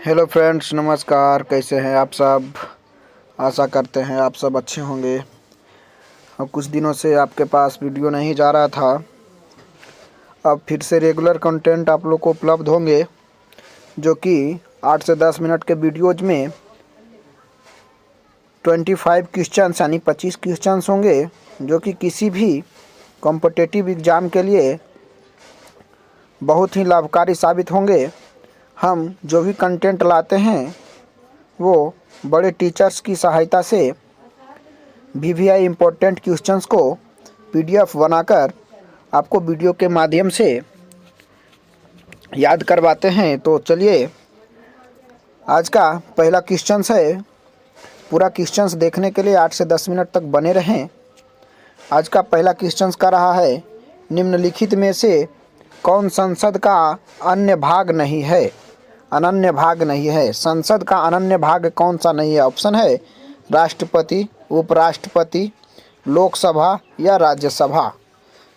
Hello friends, नमस्कार। कैसे हैं आप सब? आशा करते हैं आप सब अच्छे होंगे। अब कुछ दिनों से आपके पास वीडियो नहीं जा रहा था। अब फिर से रेगुलर कंटेंट आप लोग को उपलब्ध होंगे, जो कि 8 से 10 मिनट के वीडियोज़ में 25 क्वेश्चंस यानी 25 क्वेश्चंस होंगे, जो कि किसी भी कॉम्पिटिटिव एग्ज़ाम के लिए बहुत ही लाभकारी साबित होंगे। हम जो भी कंटेंट लाते हैं वो बड़े टीचर्स की सहायता से वीवीआई इम्पोर्टेंट क्वेश्चंस को पीडीएफ बनाकर आपको वीडियो के माध्यम से याद करवाते हैं। तो चलिए, आज का पहला क्वेश्चंस है। पूरा क्वेश्चंस देखने के लिए 8 से 10 मिनट तक बने रहें। आज का पहला क्वेश्चंस का रहा है, निम्नलिखित में से कौन संसद का अन्य भाग नहीं है? अनन्य भाग नहीं है। संसद का अनन्य भाग कौन सा नहीं है? ऑप्शन है राष्ट्रपति, उपराष्ट्रपति, लोकसभा या राज्यसभा।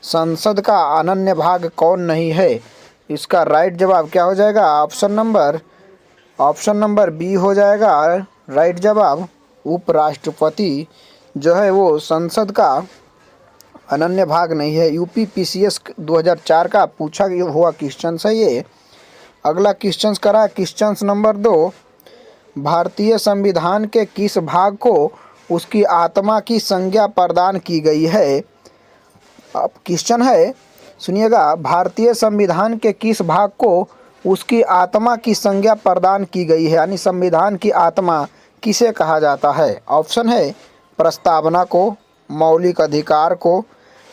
संसद का अनन्य भाग कौन नहीं है? इसका राइट जवाब क्या हो जाएगा? ऑप्शन नंबर बी हो जाएगा राइट जवाब। उपराष्ट्रपति जो है वो संसद का अनन्य भाग नहीं है। यूपी पीसीएस 2004 का पूछा हुआ क्वेश्चन है ये। अगला क्वेश्चन करा क्वेश्चन नंबर 2, भारतीय संविधान के किस भाग को उसकी आत्मा की संज्ञा प्रदान की गई है? अब क्वेश्चन है, सुनिएगा, भारतीय संविधान के किस भाग को उसकी आत्मा की संज्ञा प्रदान की गई है? यानी संविधान की आत्मा किसे कहा जाता है? ऑप्शन है प्रस्तावना को, मौलिक अधिकार को,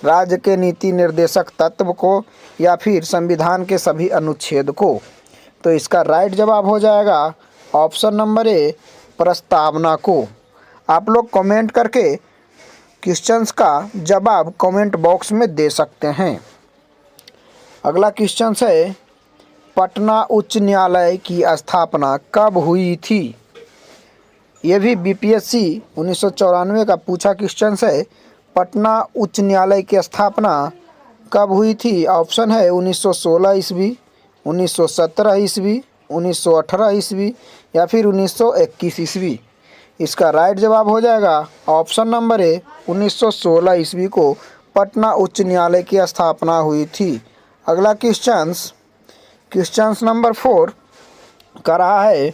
राज्य के नीति निर्देशक तत्व को या फिर संविधान के सभी अनुच्छेद को। तो इसका राइट जवाब हो जाएगा ऑप्शन नंबर ए, प्रस्तावना को। आप लोग कमेंट करके क्वेश्चंस का जवाब कमेंट बॉक्स में दे सकते हैं। अगला क्वेश्चन है, पटना उच्च न्यायालय की स्थापना कब हुई थी? ये भी बीपीएससी 1994 का पूछा क्वेश्चन है। पटना उच्च न्यायालय की स्थापना कब हुई थी? ऑप्शन है 1916 ईस्वी, 1917 ईस्वी, 1918 ईस्वी या फिर 1921 ईस्वी। इसका राइट जवाब हो जाएगा ऑप्शन नंबर ए, 1916 ईस्वी को पटना उच्च न्यायालय की स्थापना हुई थी। अगला क्वेश्चन नंबर 4 का रहा है,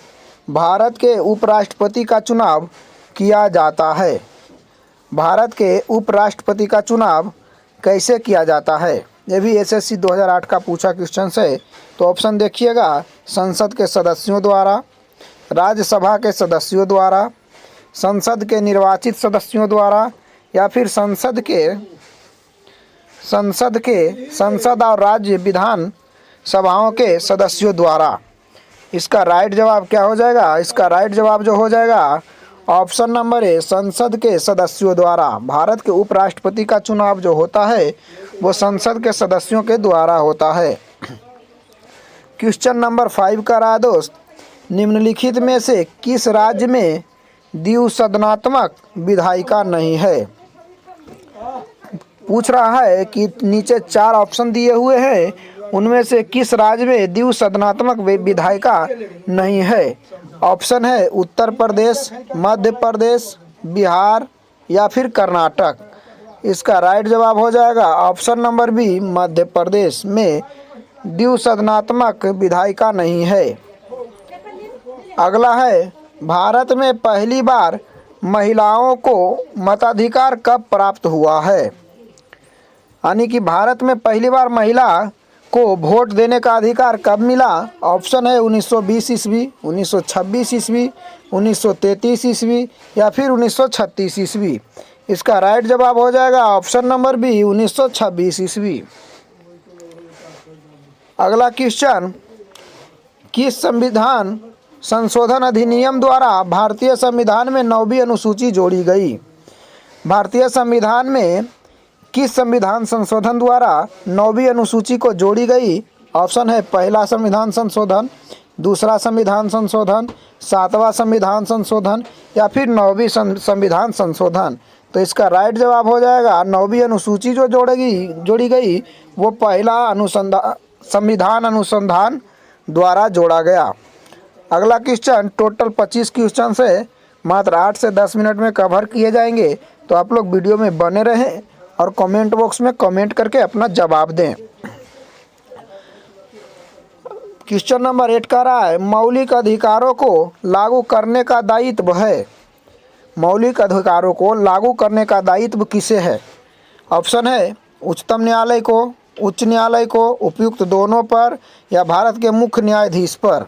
भारत के उपराष्ट्रपति का चुनाव किया जाता है। भारत के उपराष्ट्रपति का चुनाव कैसे किया जाता है? यह भी एसएससी 2008 का पूछा क्वेश्चन है। तो ऑप्शन देखिएगा, संसद के सदस्यों द्वारा, राज्यसभा के सदस्यों द्वारा, संसद के निर्वाचित सदस्यों द्वारा या फिर संसद और राज्य विधान सभाओं के सदस्यों द्वारा। इसका राइट जवाब क्या हो जाएगा? इसका राइट जवाब जो हो जाएगा ऑप्शन नंबर ए, संसद के सदस्यों द्वारा। भारत के उपराष्ट्रपति का चुनाव जो होता है वो संसद के सदस्यों के द्वारा होता है। क्वेश्चन नंबर 5 का रहा दोस्त, निम्नलिखित में से किस राज्य में द्विसदनात्मक विधायिका नहीं है? पूछ रहा है कि नीचे 4 ऑप्शन दिए हुए हैं, उनमें से किस राज्य में द्विसदनात्मक विधायिका नहीं है? ऑप्शन है उत्तर प्रदेश, मध्य प्रदेश, बिहार या फिर कर्नाटक। इसका राइट जवाब हो जाएगा option number B, Madhya Pradesh में द्विसदनात्मक विधायिका नहीं है। अगला है, भारत में पहली बार महिलाओं को मताधिकार कब प्राप्त हुआ है? यानी कि भारत में पहली बार महिला को वोट देने का अधिकार कब मिला? ऑप्शन है 1920 ईस्वी, 1926 ईस्वी, 1933 ईस्वी या फिर 1936 ईस्वी। इसका राइट जवाब हो जाएगा ऑप्शन नंबर बी, 1926 ईस्वी। अगला क्वेश्चन, किस संविधान संशोधन अधिनियम द्वारा भारतीय संविधान में 9वीं अनुसूची जोड़ी गई? भारतीय संविधान में किस संविधान संशोधन द्वारा 9वीं अनुसूची को जोड़ी गई? ऑप्शन है पहला संविधान संशोधन, दूसरा संविधान संशोधन, 7वां संविधान संशोधन या फिर 9वीं संविधान संशोधन। तो इसका राइट जवाब हो जाएगा 9वीं अनुसूची जो जोड़ी गई वो पहला संविधान अनुसंधान द्वारा जोड़ा गया। अगला क्वेश्चन टोटल 25 क्वेश्चन से मात्र 8 से 10 मिनट में कवर किए जाएंगे, तो आप लोग वीडियो में बने रहें और कमेंट बॉक्स में कमेंट करके अपना जवाब दें। क्वेश्चन नंबर 8 कह रहा है मौलिक अधिकारों को लागू करने का दायित्व है। मौलिक अधिकारों को लागू करने का दायित्व किसे है? ऑप्शन है उच्चतम न्यायालय को, उच्च न्यायालय को, उपयुक्त दोनों पर, या भारत के मुख्य न्यायाधीश पर।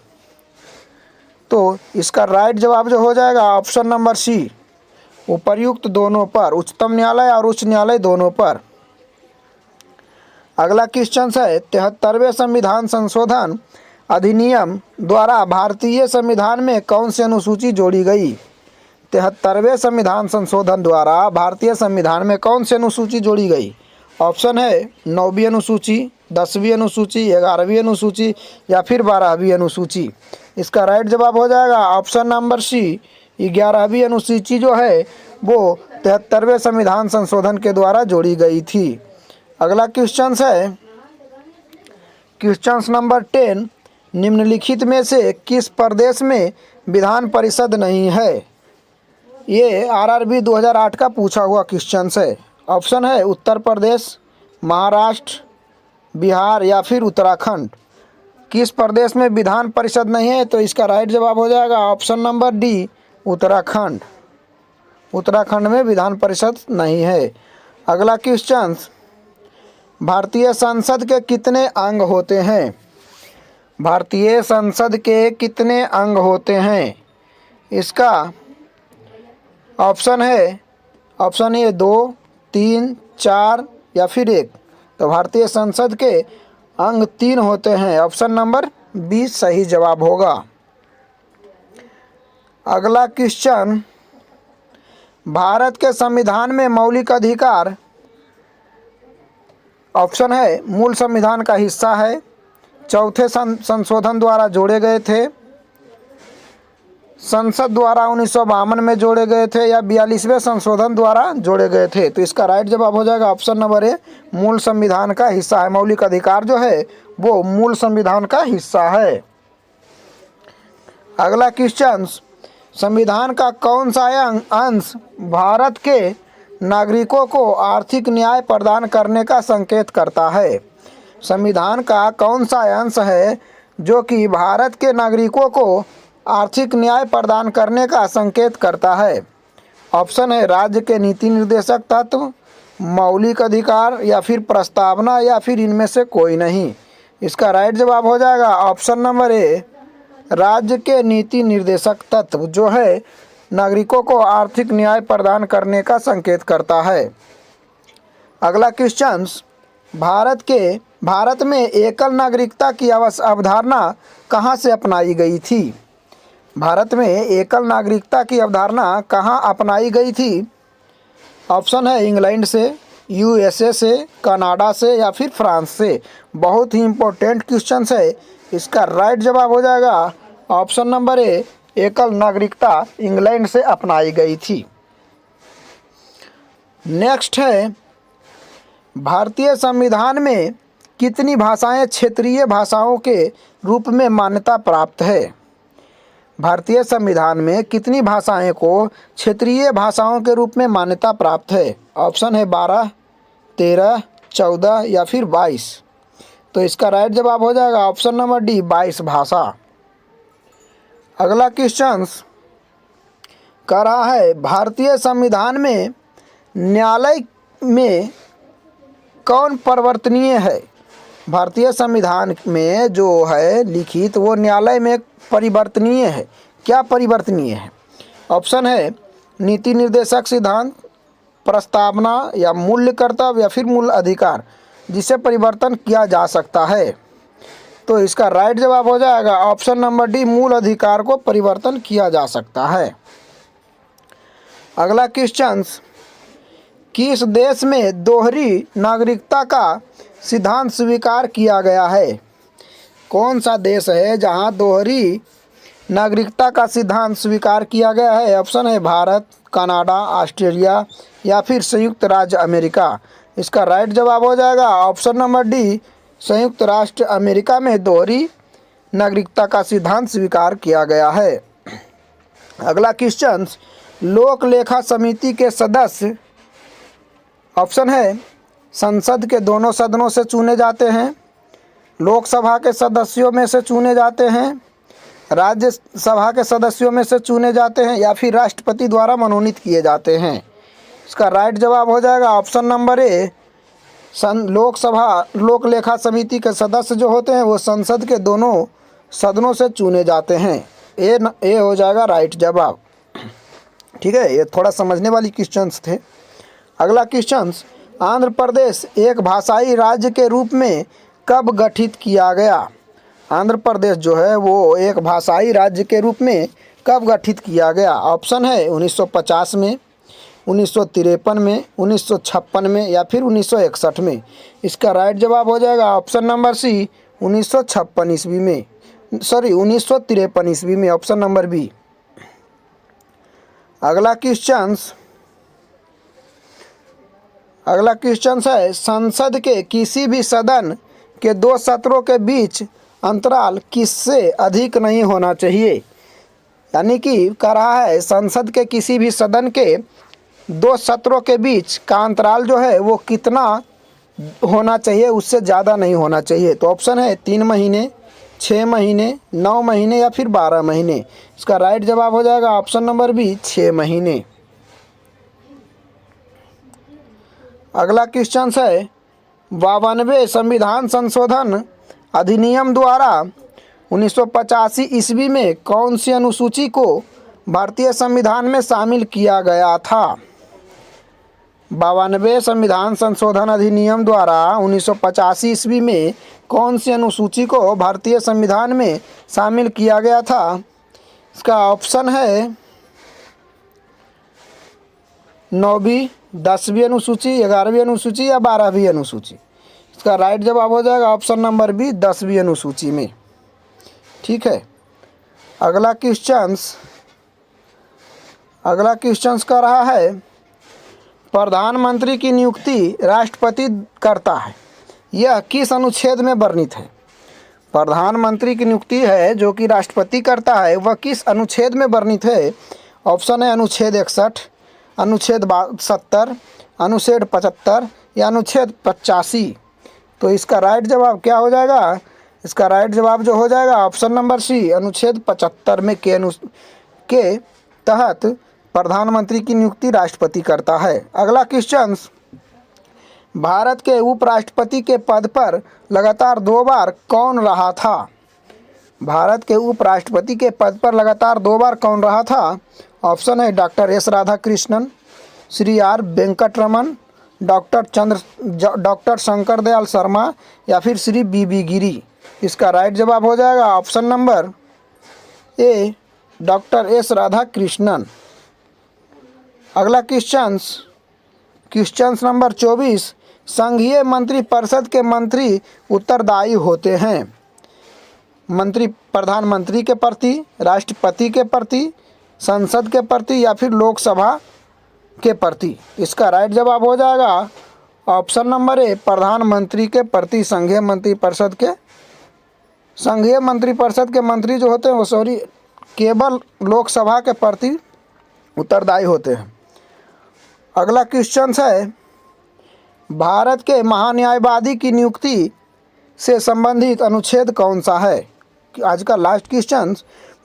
तो इसका राइट जवाब जो हो जाएगा ऑप्शन नंबर सी, उपर्युक्त दोनों पर, उच्चतम न्यायालय और उच्च न्यायालय दोनों पर। अगला क्वेश्चन है 73वें संविधान संशोधन अधिनियम द्वारा भारतीय संविधान में कौन सी अनुसूची जोड़ी गई? 73वें संविधान संशोधन द्वारा भारतीय संविधान में कौन सी अनुसूची जोड़ी गई? ऑप्शन है 9वीं अनुसूची, 10वीं अनुसूची, 11वीं अनुसूची या फिर 12वीं अनुसूची। इसका राइट जवाब हो जाएगा ऑप्शन नंबर सी, 11वीं अनुसूची जो है वो 73वें संविधान संशोधन के द्वारा जोड़ी गई थी। अगला क्वेश्चन है क्वेश्चन नंबर 10, निम्नलिखित में से किस प्रदेश में विधान परिषद नहीं है? ये आरआरबी 2008 का पूछा हुआ क्वेश्चन है। ऑप्शन है उत्तर प्रदेश, महाराष्ट्र, बिहार या फिर उत्तराखंड। किस प्रदेश में विधान परिषद नहीं है? तो इसका राइट जवाब हो जाएगा option number D, Uttarakhand. Uttarakhand में विधान परिषद नहीं है। अगला क्वेश्चन, भारतीय संसद के कितने अंग होते हैं? भारतीय संसद के कितने अंग होते हैं? इसका ऑप्शन है, ऑप्शन ए 2, 3, 4 या फिर 1। तो भारतीय संसद के अंग 3 होते हैं। ऑप्शन नंबर बी सही जवाब होगा। अगला क्वेश्चन, भारत के संविधान में मौलिक अधिकार, ऑप्शन है मूल संविधान का हिस्सा है, चौथे संशोधन द्वारा जोड़े गए थे, संसद द्वारा 1952 में जोड़े गए थे, या 42वें संशोधन द्वारा जोड़े गए थे। तो इसका राइट जवाब हो जाएगा ऑप्शन नंबर ए, मूल संविधान का हिस्सा है। मौलिक अधिकार जो है वो मूल संविधान का हिस्सा है। अगला क्वेश्चन, संविधान का कौन सा अंश भारत के नागरिकों को आर्थिक न्याय प्रदान करने का संकेत करता है? संविधान का कौन सा अंश है जो कि भारत के नागरिकों को आर्थिक न्याय प्रदान करने का संकेत करता है? ऑप्शन है राज्य के नीति निर्देशक तत्व, मौलिक अधिकार या फिर प्रस्तावना या फिर इनमें से कोई नहीं। इसका राइट जवाब हो जाएगा ऑप्शन नंबर ए, राज्य के नीति निर्देशक तत्व जो है नागरिकों को आर्थिक न्याय प्रदान करने का संकेत करता है। अगला क्वेश्चन, भारत में एकल नागरिकता की अवधारणा कहाँ से अपनाई गई थी? भारत में एकल नागरिकता की अवधारणा कहाँ अपनाई गई थी? ऑप्शन है इंग्लैंड से, यूएसए से, कनाडा से या फिर फ्रांस से। बहुत ही इम्पोर्टेंट क्वेश्चन है। इसका राइट जवाब हो जाएगा ऑप्शन नंबर ए, एकल नागरिकता इंग्लैंड से अपनाई गई थी। नेक्स्ट है, भारतीय संविधान में कितनी भाषाएं क्षेत्रीय भाषाओं के रूप में मान्यता प्राप्त है? भारतीय संविधान में कितनी भाषाएं को क्षेत्रीय भाषाओं के रूप में मान्यता प्राप्त है? ऑप्शन है 12, 13, 14 या फिर 22। तो इसका राइट जवाब हो जाएगा ऑप्शन नंबर डी, 22 भाषा। अगला क्वेश्चन कह रहा है भारतीय संविधान में न्यायालय में कौन परिवर्तनीय है? भारतीय संविधान में जो है लिखित वो न्यायालय में परिवर्तनीय है। क्या परिवर्तनीय है? ऑप्शन है नीति निर्देशक सिद्धांत, प्रस्तावना या मूल्य कर्तव्य या फिर मूल अधिकार जिसे परिवर्तन किया जा सकता है। तो इसका राइट जवाब हो जाएगा ऑप्शन नंबर डी, मूल अधिकार को परिवर्तन किया जा सकता है। अगला क्वेश्चन, किस देश में दोहरी नागरिकता का सिद्धांत स्वीकार किया गया है? कौन सा देश है जहां दोहरी नागरिकता का सिद्धांत स्वीकार किया गया है? ऑप्शन है भारत, कनाडा, ऑस्ट्रेलिया या फिर संयुक्त राज्य अमेरिका। इसका राइट जवाब हो जाएगा ऑप्शन नंबर डी, संयुक्त राष्ट्र अमेरिका में दोहरी नागरिकता का सिद्धांत स्वीकार किया गया है। अगला क्वेश्चन, लोक लेखा समिति के सदस्य ऑप्शन है संसद के दोनों सदनों से चुने जाते हैं, लोकसभा के सदस्यों में से चुने जाते हैं, राज्यसभा के सदस्यों में से चुने जाते हैं या फिर राष्ट्रपति द्वारा मनोनीत किए जाते हैं। इसका राइट जवाब हो जाएगा ऑप्शन नंबर ए, लोकसभा लोक लेखा समिति के सदस्य जो होते हैं वो संसद के दोनों सदनों से चुने जाते हैं। ए हो जाएगा राइट जवाब। ठीक है, ये थोड़ा समझने वाली क्वेश्चंस थे। अगला क्वेश्चन, आंध्र प्रदेश एक भाषाई राज्य के रूप में कब गठित किया गया? आंध्र प्रदेश जो है वो एक भाषाई राज्य के रूप में कब गठित किया गया? ऑप्शन है 1950 में, 1953 में, 1956 में या फिर 1961 में। इसका राइट जवाब हो जाएगा ऑप्शन नंबर सी, 1956 ईस्वी में, 1953 ईस्वी में, ऑप्शन नंबर बी। अगला क्वेश्चन है, संसद के किसी भी सदन के 2 सत्रों के बीच अंतराल किससे अधिक नहीं होना चाहिए? यानी कि कह रहा है संसद के किसी भी सदन के 2 सत्रों के बीच का अंतराल जो है वो कितना होना चाहिए, उससे ज़्यादा नहीं होना चाहिए। तो ऑप्शन है 3 महीने, 6 महीने, 9 महीने या फिर 12 महीने। इसका राइट जवाब हो जाएगा ऑप्शन नंबर बी, 6 महीने। अगला क्वेश्चन है, 52वें संविधान संशोधन अधिनियम द्वारा 1985 ईस्वी में कौन सी अनुसूची को भारतीय संविधान में शामिल किया गया था? 52वें संविधान संशोधन अधिनियम द्वारा 1985 ईस्वी में कौन सी अनुसूची को भारतीय संविधान में शामिल किया गया था? इसका ऑप्शन है 9वीं, 10वीं अनुसूची, 11वीं अनुसूची या 12वीं अनुसूची। इसका राइट जवाब हो जाएगा ऑप्शन नंबर बी, 10वीं अनुसूची में। ठीक है, अगला क्वेश्चन कर रहा है, प्रधानमंत्री की नियुक्ति राष्ट्रपति करता है, यह किस अनुच्छेद में वर्णित है? प्रधानमंत्री की नियुक्ति है जो कि राष्ट्रपति करता है, वह किस अनुच्छेद में वर्णित है? ऑप्शन है अनुच्छेद 61, अनुच्छेद 70, अनुच्छेद 75 या अनुच्छेद 85। तो इसका राइट जवाब क्या हो जाएगा? इसका राइट जवाब जो हो जाएगा ऑप्शन नंबर सी, अनुच्छेद 75 में के तहत प्रधानमंत्री की नियुक्ति राष्ट्रपति करता है। अगला क्वेश्चन, भारत के उपराष्ट्रपति के पद पर लगातार 2 बार कौन रहा था? भारत के उपराष्ट्रपति के पद पर लगातार 2 बार कौन रहा था? ऑप्शन है doctor S Radhakrishnan, Shri R Venkataraman, doctor Shankar Dayal Sharma या फिर श्री बी गिरी। इसका राइट जवाब हो जाएगा option number A, doctor S Radhakrishnan. अगला क्वेश्चन नंबर 24, संघीय मंत्रिपरिषद के मंत्री उत्तरदायी होते हैं प्रधानमंत्री के प्रति, राष्ट्रपति के प्रति, संसद के प्रति या फिर लोकसभा के प्रति। इसका राइट जवाब हो जाएगा ऑप्शन नंबर ए, प्रधानमंत्री के प्रति। संघीय मंत्रिपरिषद के मंत्री जो होते हैं वो केवल लोकसभा के प्रति उत्तरदायी होते हैं। अगला क्वेश्चन है, भारत के महान्यायवादी की नियुक्ति से संबंधित अनुच्छेद कौन सा है? आज का लास्ट क्वेश्चन,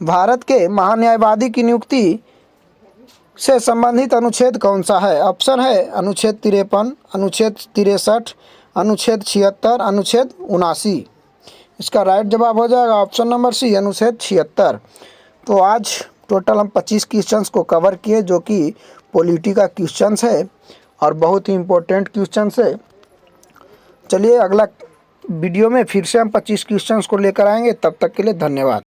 भारत के महान्यायवादी की नियुक्ति से संबंधित अनुच्छेद कौन सा है? ऑप्शन है अनुच्छेद 53, अनुच्छेद 63, अनुच्छेद 76, अनुच्छेद 79। इसका राइट जवाब हो जाएगा ऑप्शन नंबर सी, अनुच्छेद 76। तो आज टोटल हम 25 क्वेश्चंस को कवर किए जो कि पॉलिटी का क्वेश्चंस है और बहुत ही इम्पोर्टेंट क्वेश्चंस है। चलिए अगला वीडियो में फिर से हम 25 क्वेश्चंस को लेकर आएंगे, तब तक के लिए धन्यवाद।